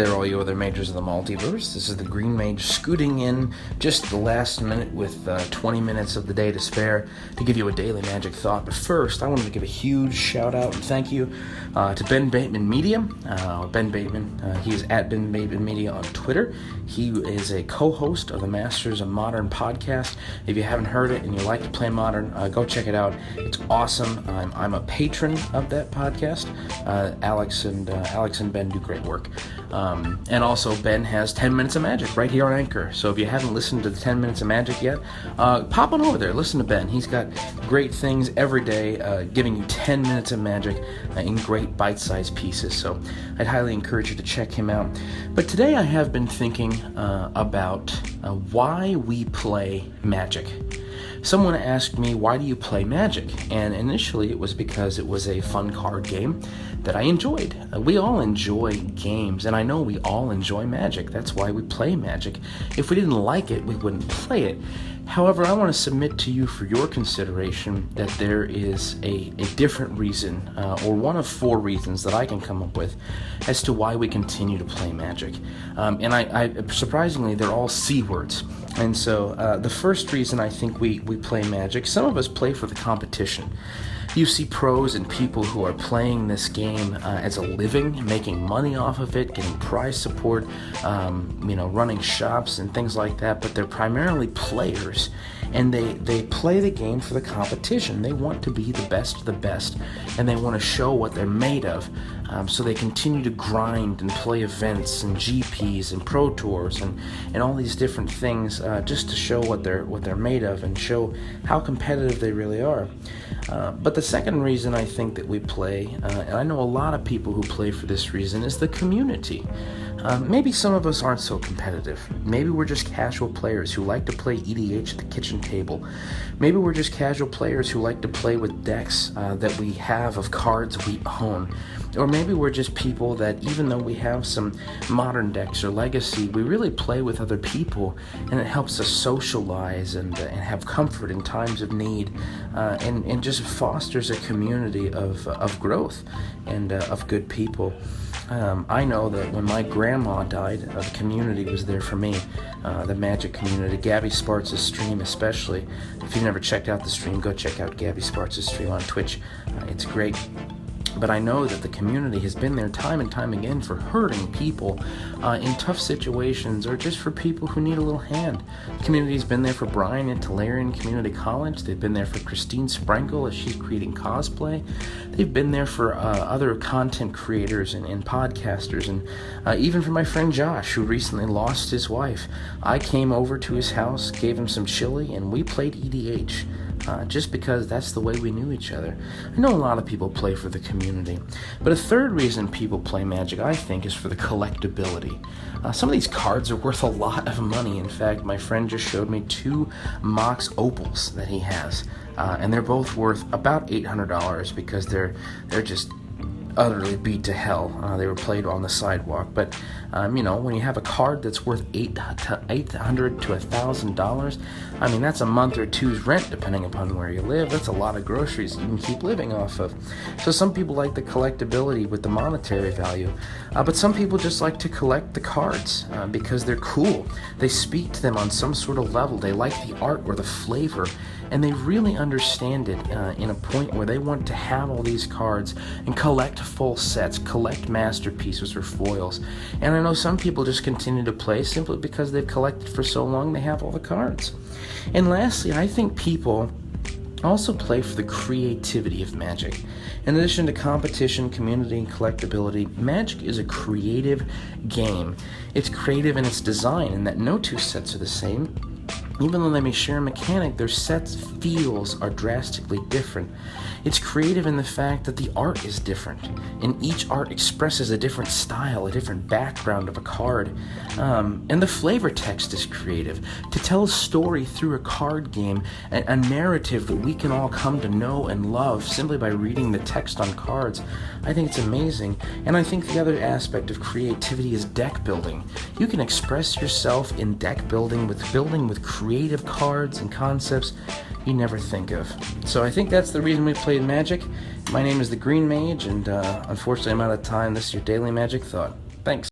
there, all you other mages of the multiverse. This is the Green Mage scooting in just the last minute with 20 minutes of the day to spare to give you a daily magic thought. But first, I wanted to give a huge shout out and thank you to Ben Bateman Media. Ben Bateman, he is at Ben Bateman Media on Twitter. He is a co-host of the Masters of Modern podcast. If you haven't heard it and you like to play Modern, go check it out. It's awesome. I'm a patron of that podcast. Alex and Ben do great work. And also, Ben has 10 Minutes of Magic right here on Anchor. So if you haven't listened to the 10 Minutes of Magic yet, pop on over there. Listen to Ben. He's got great things every day, giving you 10 minutes of magic in great bite-sized pieces. So I'd highly encourage you to check him out. But today I have been thinking about why we play Magic. Someone asked me, why do you play Magic? And initially it was because it was a fun card game that I enjoyed. We all enjoy games, and I know we all enjoy Magic. That's why we play Magic. If we didn't like it, we wouldn't play it. However, I want to submit to you for your consideration that there is a different reason, or one of four reasons that I can come up with as to why we continue to play Magic. And I surprisingly, they're all C words. And so the first reason I think we play Magic, some of us play for the competition. You see pros and people who are playing this game as a living, making money off of it, getting prize support, running shops and things like that, but they're primarily players, and they play the game for the competition. They want to be the best of the best, and they want to show what they're made of. So they continue to grind and play events and GPs and Pro Tours and all these different things just to show what they're made of and show how competitive they really are. But the second reason I think that we play, and I know a lot of people who play for this reason, is the community. Maybe some of us aren't so competitive. Maybe we're just casual players who like to play EDH at the kitchen table. Maybe we're just casual players who like to play with decks that we have of cards we own. Or maybe we're just people that, even though we have some modern decks or legacy, we really play with other people, and it helps us socialize and have comfort in times of need, and just fosters a community of growth and of good people. I know that when my grandma died, the community was there for me, the Magic community, Gabby Sparks' stream especially. If you've never checked out the stream, go check out Gabby Sparks' stream on Twitch. It's great. But I know that the community has been there time and time again for hurting people in tough situations, or just for people who need a little hand. The community's been there for Brian at Tolarian Community College. They've been there for Christine Sprinkle as she's creating cosplay. They've been there for other content creators and podcasters, and even for my friend Josh, who recently lost his wife. I came over to his house, gave him some chili, and we played EDH. Just because that's the way we knew each other. I know a lot of people play for the community, but a third reason people play Magic, I think, is for the collectability. Some of these cards are worth a lot of money. In fact, my friend just showed me 2 Mox Opals that he has, and they're both worth about $800 because they're just utterly beat to hell. They were played on the sidewalk. But when you have a card that's worth $800 to $1,000, I mean, that's a month or two's rent depending upon where you live. That's a lot of groceries you can keep living off of. So some people like the collectability with the monetary value, but some people just like to collect the cards because they're cool. They speak to them on some sort of level. They like the art or the flavor, and they really understand it in a point where they want to have all these cards and collect full sets, collect masterpieces or foils. And I know some people just continue to play simply because they've collected for so long they have all the cards. And lastly, I think people also play for the creativity of Magic. In addition to competition, community, and collectability, Magic is a creative game. It's creative in its design, in that no two sets are the same. Even though they may share a mechanic, their sets' feels are drastically different. It's creative in the fact that the art is different, and each art expresses a different style, a different background of a card. And the flavor text is creative. To tell a story through a card game, a narrative that we can all come to know and love simply by reading the text on cards, I think it's amazing. And I think the other aspect of creativity is deck building. You can express yourself in deck building with creative cards and concepts you never think of. So I think that's the reason we played Magic. My name is the Green Mage, and unfortunately I'm out of time. This is your Daily Magic Thought. Thanks.